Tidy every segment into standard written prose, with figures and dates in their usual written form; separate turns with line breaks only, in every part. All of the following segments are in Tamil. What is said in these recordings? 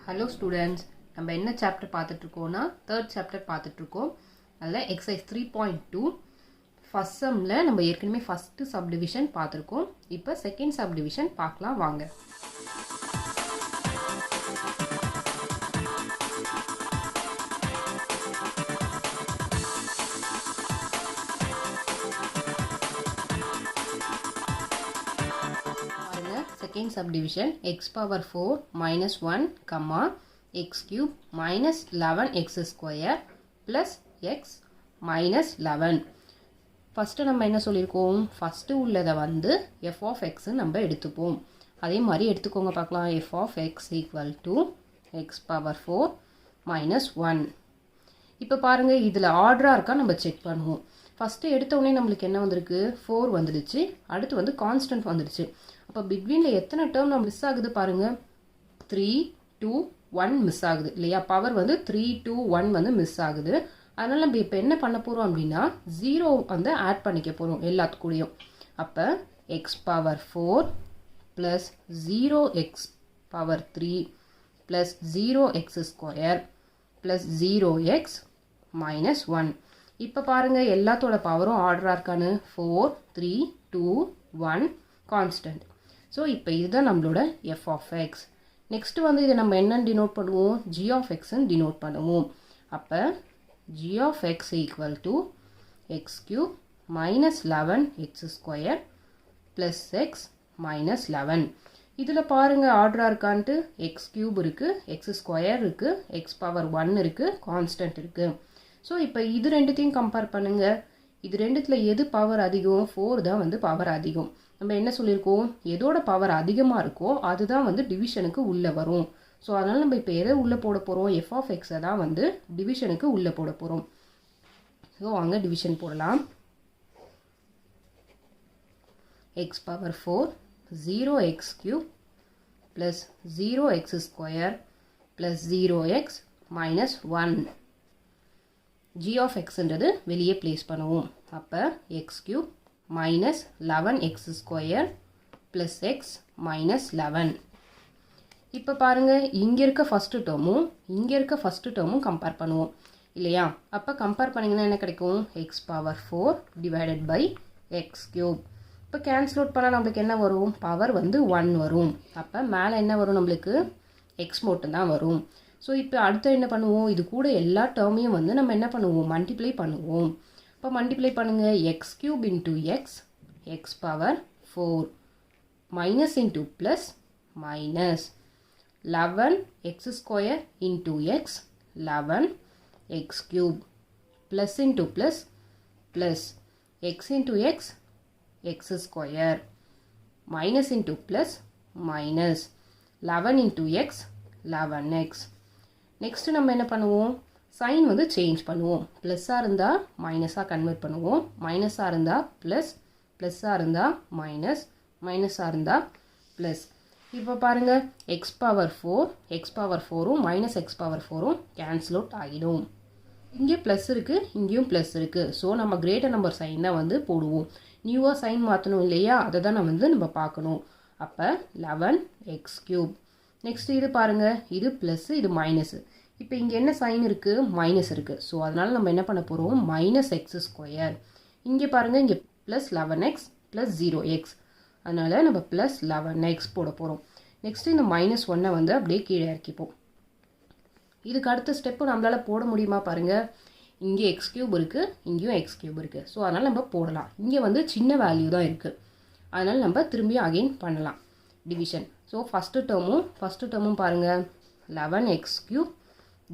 Hello students, நம்ம என்ன chapter பார்த்துட்டு இருக்கோம்னா third chapter பார்த்துட்டு இருக்கோம். அதுல Ex.3.2 first sumல நம்ம ஏற்கனவே first subdivision பார்த்திருக்கோம். இப்போ second subdivision பார்க்கலாம் வாங்க. Second subdivision x power 4 minus 1 comma x cube minus 11x square plus x minus 11. First நம்ம என்ன சொல்லிருக்கோம்? First உள்ளத வந்து f of x நம்ம எடுத்துப்போம். அதே மாதிரி எடுத்துக்கோங்க பார்க்கலாம். f of x equal to x power 4 minus 1. இப்போ பாருங்க இதுல ஆர்டரா இருக்கா நம்ம செக் பண்ணுவோம். ஃபர்ஸ்ட் எடுத்த உடனே நமக்கு என்ன வந்திருக்கு? 4 வந்துடுச்சு. அடுத்து வந்து கான்ஸ்டன்ட் வந்துடுச்சு. அப்ப பிட்வீன்ல எத்தனை டேர்ம் நம்ம மிஸ் ஆகுது பாருங்க. 3 2 1 மிஸ் ஆகுது இல்லையா? பவர் வந்து 3 2 1 வந்து மிஸ் ஆகுது. அதனால நம்ம இப்போ என்ன பண்ண போறோம் அப்படின்னா 0 வந்து ஆட் பண்ணிக்க போறோம் எல்லாத்துக்கூடயும். அப்ப x power 4 plus 0x power 3 plus 0x square plus 0x minus 1. இப்போ பாருங்க எல்லாத்தோட பவரும் ஆர்டரா இருக்கான்னு 4 3 2 1 கான்ஸ்டன்ட். ஸோ இப்போ இதுதான் நம்மளோட f of x. நெக்ஸ்ட் வந்து இதை நம்ம என்னன்னு டினோட் பண்ணுவோம்? g of xன்னு டினோட் பண்ணுவோம். அப்போ g of x equal to x cube minus 11x square plus x minus 11. இதில் பாருங்க ஆர்டரா இருக்கான்ட்டு x cube இருக்கு, x square இருக்கு, x power 1 இருக்கு, கான்ஸ்டன்ட் இருக்கு. ஸோ இப்போ இது ரெண்டுத்தையும் கம்பேர் பண்ணுங்க. இது ரெண்டுத்துல எது பவர் அதிகம்? 4 தான் வந்து பவர் அதிகம். நம்ம என்ன சொல்லியிருக்கோம்? எதோட பவர் அதிகமாக இருக்கோ அதுதான் வந்து டிவிஷனுக்கு உள்ளே வரும். ஸோ அதனால் நம்ம இப்போ எதை உள்ளே போட போகிறோம்? எஃப் ஆஃப் எக்ஸை தான் வந்து டிவிஷனுக்கு உள்ளே போட போகிறோம். ஸோ அங்கே டிவிஷன் போடலாம். X power 4 0x cube plus 0x square plus 0x minus 1. g of xன்றது வெளியே பிளேஸ் பண்ணுவோம். அப்போ X cube minus 11x square plus x minus 11. இப்போ பாருங்க இங்க இருக்க ஃபர்ஸ்ட் டேர்மும் இங்க இருக்க ஃபர்ஸ்ட் டேர்மும் கம்பேர் பண்ணுவோம் இல்லையா? அப்போ கம்பேர் பண்ணீங்கன்னா என்ன கிடைக்கும்? x power 4 divided by x cube. இப்போ கேன்சல் அவுட் பண்ணால் நம்மளுக்கு என்ன வரும்? பவர் வந்து 1 வரும். அப்போ மேலே என்ன வரும்? நம்மளுக்கு x மட்டும் தான் வரும். ஸோ இப்போ அடுத்து என்ன பண்ணுவோம்? இது கூட எல்லா டேர்மையும் வந்து நம்ம என்ன பண்ணுவோம்? மல்டிப்ளை பண்ணுவோம். இப்போ மல்டிப்ளை பண்ணுங்க. x cube into x, x power 4 minus into plus minus 11 x square into x 11 x cube plus into plus plus x into x x square minus into plus minus 11 into x 11x. Next நம்ம என்ன பண்ணுவோம்? சைன் வந்து சேஞ்ச் பண்ணுவோம். ப்ளஸ்ஸாக இருந்தால் மைனஸாக கன்வெர்ட் பண்ணுவோம். மைனஸாக இருந்தால் ப்ளஸ், ப்ளஸ்ஸாக இருந்தால் மைனஸ், மைனஸாக இருந்தால் ப்ளஸ். இப்போ பாருங்கள் எக்ஸ் பவர் 4 எக்ஸ் பவர் 4ம் மைனஸ் எக்ஸ் பவர் 4ம் கேன்சல் அவுட் ஆகிடும். இங்கே ப்ளஸ் இருக்குது, இங்கேயும் ப்ளஸ் இருக்குது. ஸோ நம்ம கிரேட்டர் நம்பர் சைன் தான் வந்து போடுவோம். நியூவாக சைன் மாற்றணும் இல்லையா? அதை தான் நம்ம பார்க்கணும். அப்போ 11x cube. நெக்ஸ்ட் இது பாருங்கள், இது ப்ளஸ் இது மைனஸு. இப்போ இங்கே என்ன சைன் இருக்குது? மைனஸ் இருக்குது. ஸோ அதனால் நம்ம என்ன பண்ண போகிறோம்? Minus X square. இங்கே பாருங்கள் இங்கே ப்ளஸ் 11x ப்ளஸ் 0x. அதனால் நம்ம ப்ளஸ் 11x போட போகிறோம். நெக்ஸ்ட்டு இந்த மைனஸ் 1 வந்து அப்படியே கீழே இறக்கிப்போம். இதுக்கு அடுத்த ஸ்டெப்பு நம்மளால் போட முடியுமா பாருங்கள். இங்கே எக்ஸ் கியூப் இருக்குது, இங்கேயும் எக்ஸ் கியூப் இருக்குது. ஸோ அதனால் நம்ம போடலாம். இங்கே வந்து சின்ன வேல்யூ தான் இருக்குது. அதனால் நம்ம திரும்பியும் அகெயின் பண்ணலாம் டிவிஷன். ஸோ ஃபஸ்ட்டு டேர்மும் பாருங்கள் 11x cube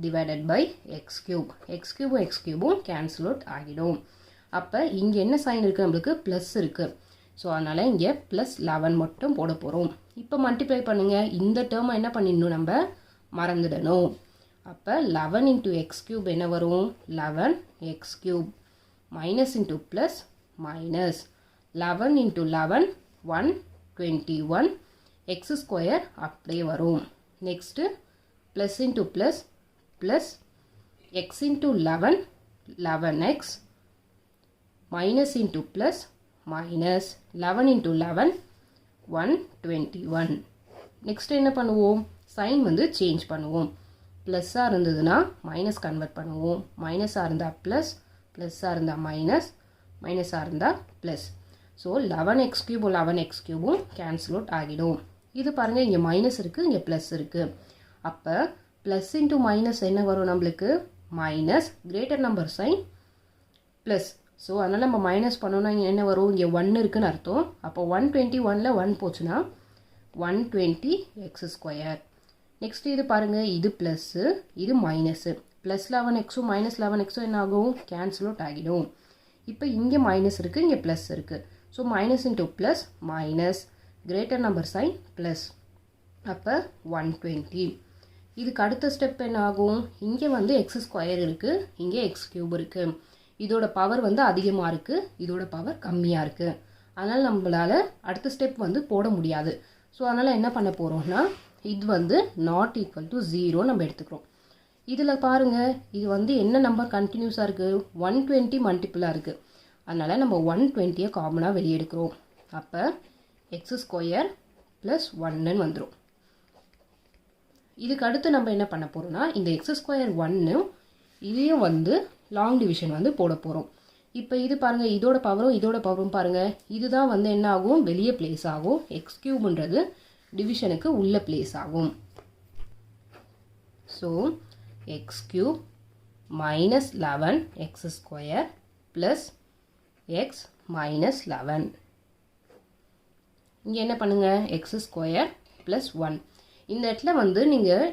divided by x cube. x cubeும் cancel out ஆகிடும். அப்போ இங்கே என்ன சைன் இருக்குது? நம்மளுக்கு ப்ளஸ் இருக்குது. ஸோ அதனால் இங்கே ப்ளஸ் 11 மட்டும் போட போகிறோம். இப்போ மல்டிப்ளை பண்ணுங்கள். இந்த டேர்மை என்ன பண்ணிடணும்? நம்ம மறந்துடணும். அப்போ 11 into x cube என்ன வரும்? 11x cube minus into plus minus 11 into 11 121 x square அப்படியே வரும். Next plus into plus plus x into 11 11x minus into plus minus 11 into 11 121. next என்ன பண்ணுவோம்? சைன் வந்து சேஞ்ச் பண்ணுவோம். ப்ளஸ்ஸாக இருந்ததுன்னா மைனஸ் கன்வெர்ட் பண்ணுவோம், மைனஸாக இருந்தால் ப்ளஸ், ப்ளஸ்ஸாக இருந்தால் மைனஸ், மைனஸாக இருந்தால் plus. So 11x³ 11x³ cancel out ஆகிடும். இது பாருங்கள், இங்கே மைனஸ் இருக்குது, இங்கே ப்ளஸ் இருக்குது. அப்போ ப்ளஸ் இன்ட்டு மைனஸ் என்ன வரும் நம்மளுக்கு? Minus, greater number sign plus. So அதனால் நம்ம மைனஸ் பண்ணோன்னா இங்கே என்ன வரும்? இங்கே 1 இருக்குன்னு அர்த்தம். அப்போ 121ல் 1 போச்சுன்னா 120x². நெக்ஸ்ட் இது பாருங்கள், இது ப்ளஸ்ஸு, இது மைனஸு. ப்ளஸ் 11xம் மைனஸ் 11xம் என்ன ஆகும்? கேன்சல் அவுட் ஆகிடும். இப்போ இங்கே மைனஸ் இருக்குது, இங்கே ப்ளஸ் இருக்குது. So minus into plus minus, greater number sign plus. அப்போ 120. இதுக்கு அடுத்த ஸ்டெப் என்ன ஆகும்? இங்கே வந்து x² இருக்குது, இங்கே x³ இருக்குது. இதோட பவர் வந்து அதிகமாக இருக்குது, இதோட பவர் கம்மியாக இருக்குது. அதனால் நம்மளால் அடுத்த ஸ்டெப் வந்து போட முடியாது. ஸோ அதனால் என்ன பண்ண போகிறோம்னா, இது வந்து நாட் ஈக்குவல் டு 0 நம்ம எடுத்துக்கிறோம். இதில் பாருங்கள், இது வந்து என்ன நம்பர் கண்டினியூஸாக இருக்குது? 120 மல்டிப்புளாக இருக்குது. அதனால் நம்ம 120 காமனாக வெளியே எடுக்கிறோம். அப்போ x² + 1ன்னு வந்துடும். இதுக்கு அடுத்து நம்ம என்ன பண்ண போகிறோம்னா, இந்த x² 1 இதையும் வந்து லாங் டிவிஷன் வந்து போட போகிறோம். இப்போ இது பாருங்கள், இதோட பவரும் பாருங்கள், இதுதான் வந்து என்ன ஆகும்? வெளியே பிளேஸ் ஆகும். x³ டிவிஷனுக்கு உள்ள பிளேஸ் ஆகும். So x³ minus 11x² plus x minus 11. இங்கே என்ன பண்ணுங்க? x² plus 1. இந்த இடத்துல வந்து நீங்கள்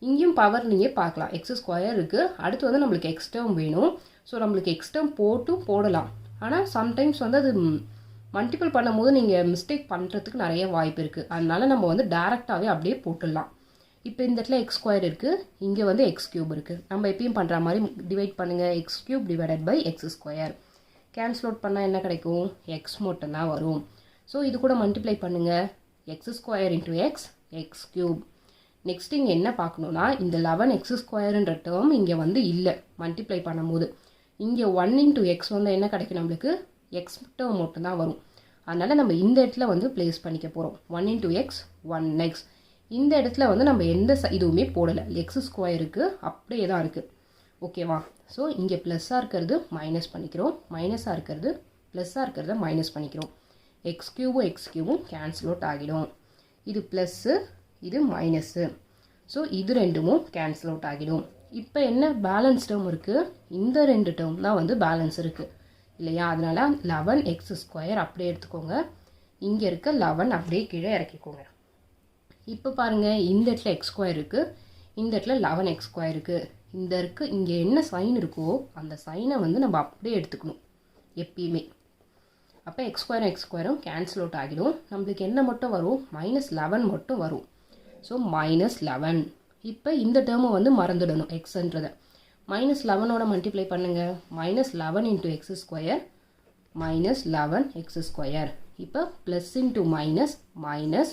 இங்கேயும் பவர் நீங்கள் பார்க்கலாம். x² இருக்குது, அடுத்து வந்து நம்மளுக்கு x term வேணும். ஸோ நம்மளுக்கு x term போடலாம். ஆனால் சம்டைம்ஸ் வந்து அது மல்டிபிள் பண்ணும்போது நீங்கள் மிஸ்டேக் பண்ணுறதுக்கு நிறைய வாய்ப்பு இருக்குது. அதனால நம்ம வந்து டேரெக்டாகவே அப்படியே போட்டுடலாம். இப்போ இந்த இடத்துல x² இருக்குது, இங்கே வந்து x³ இருக்குது. நம்ம எப்பயும் பண்ணுற மாதிரி டிவைட் பண்ணுங்கள். x³ divided by x². Cancel out பண்ணால் என்ன கிடைக்கும்? x மட்டும்தான் வரும். ஸோ இது கூட மல்டிப்ளை பண்ணுங்கள். x² into x, x³. Next இங்கே என்ன பார்க்கணுன்னா, இந்த 11x² டேர்ம் இங்கே வந்து இல்லை மல்டிப்ளை பண்ணும்போது. இங்கே 1 into x வந்து என்ன கிடைக்கும்? நம்மளுக்கு x டேர்ம் மட்டும்தான் வரும். அதனால் நம்ம இந்த இடத்துல வந்து பிளேஸ் பண்ணிக்க போகிறோம். 1 into x, 1x. இந்த இடத்துல வந்து நம்ம எந்த இதுவுமே போடலை. x² அப்படியே தான் இருக்குது. ஓகேவா? ஸோ இங்கே ப்ளஸ்ஸாக இருக்கிறது மைனஸ் பண்ணிக்கிறோம், மைனஸாக இருக்கிறது ப்ளஸ்ஸாக இருக்கிறத மைனஸ் பண்ணிக்கிறோம். x³ கேன்சல் அவுட் ஆகிடும். இது ப்ளஸ்ஸு, இது மைனஸு. ஸோ இது ரெண்டுமும் கேன்சல் அவுட் ஆகிடும். இப்போ என்ன பேலன்ஸ் டேர்ம் இருக்குது? இந்த ரெண்டு டேர்ம் தான் வந்து பேலன்ஸ் இருக்குது இல்லையா? அதனால் 11x² அப்படியே எடுத்துக்கோங்க. இங்கே இருக்க 11 அப்படியே கீழே இறக்கிக்கோங்க. இப்போ பாருங்கள், இந்த இடத்துல x² இருக்குது, இந்த இடத்துல 11x² இருக்குது. இங்கே என்ன சைன் இருக்கோ அந்த சைனை வந்து நம்ம அப்படியே எடுத்துக்கணும் எப்பயுமே. அப்போ x² கேன்சல் அவுட் ஆகிடும். நம்மளுக்கு என்ன மட்டும் வரும்? -11 மட்டும் வரும். ஸோ -11. இப்போ இந்த டேர்மை வந்து மறந்துடணும் எக்ஸ்ன்றதை. -11ஓட மல்டிப்ளை பண்ணுங்கள். -11 into x², -11x². இப்போ plus into minus, minus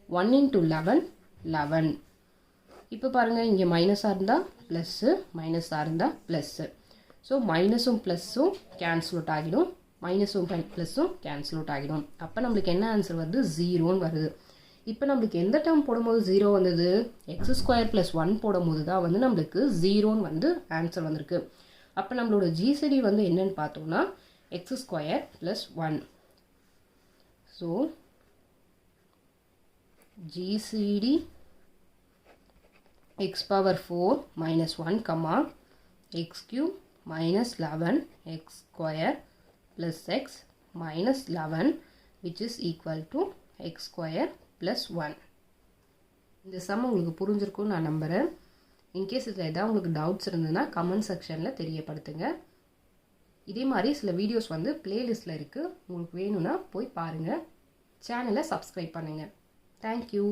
1 into 11, 11. இப்போ பாருங்கள், இங்கே மைனஸாக இருந்தால் ப்ளஸ்ஸு, மைனஸாக இருந்தால் ப்ளஸ்ஸு. ஸோ மைனஸும் ப்ளஸ்ஸும் கேன்சல் அவுட் ஆகிடும், மைனஸும் ப்ளஸ்ஸும் கேன்சல் அவுட் ஆகிடும். அப்போ நம்மளுக்கு என்ன ஆன்சர் வருது? 0ன்னு வருது. இப்போ நம்மளுக்கு எந்த டேர்ம் போடும்போது 0 வந்தது? x² + 1 போடும்போது தான் வந்து நம்மளுக்கு 0ன்னு வந்து ஆன்சர் வந்திருக்கு. அப்போ நம்மளோட GCD வந்து என்னன்னு பார்த்தோம்னா x² + 1. So GCD x⁴ - 1, x³ - 11 x² + x - 11 which is equal to x² + 1. இந்த சம் உங்களுக்கு புரிஞ்சிருக்கும்னு நான் நம்புகிறேன். இன்கேஸ் இதில் ஏதாவது உங்களுக்கு டவுட்ஸ் இருந்ததுன்னா கமெண்ட் செக்ஷனில் தெரியப்படுத்துங்க. இதே மாதிரி சில வீடியோஸ் வந்து பிளேலிஸ்ட்டில் இருக்குது, உங்களுக்கு வேணும்னா போய் பாருங்கள். சேனலை சப்ஸ்கிரைப் பண்ணுங்கள். தேங்க்யூ.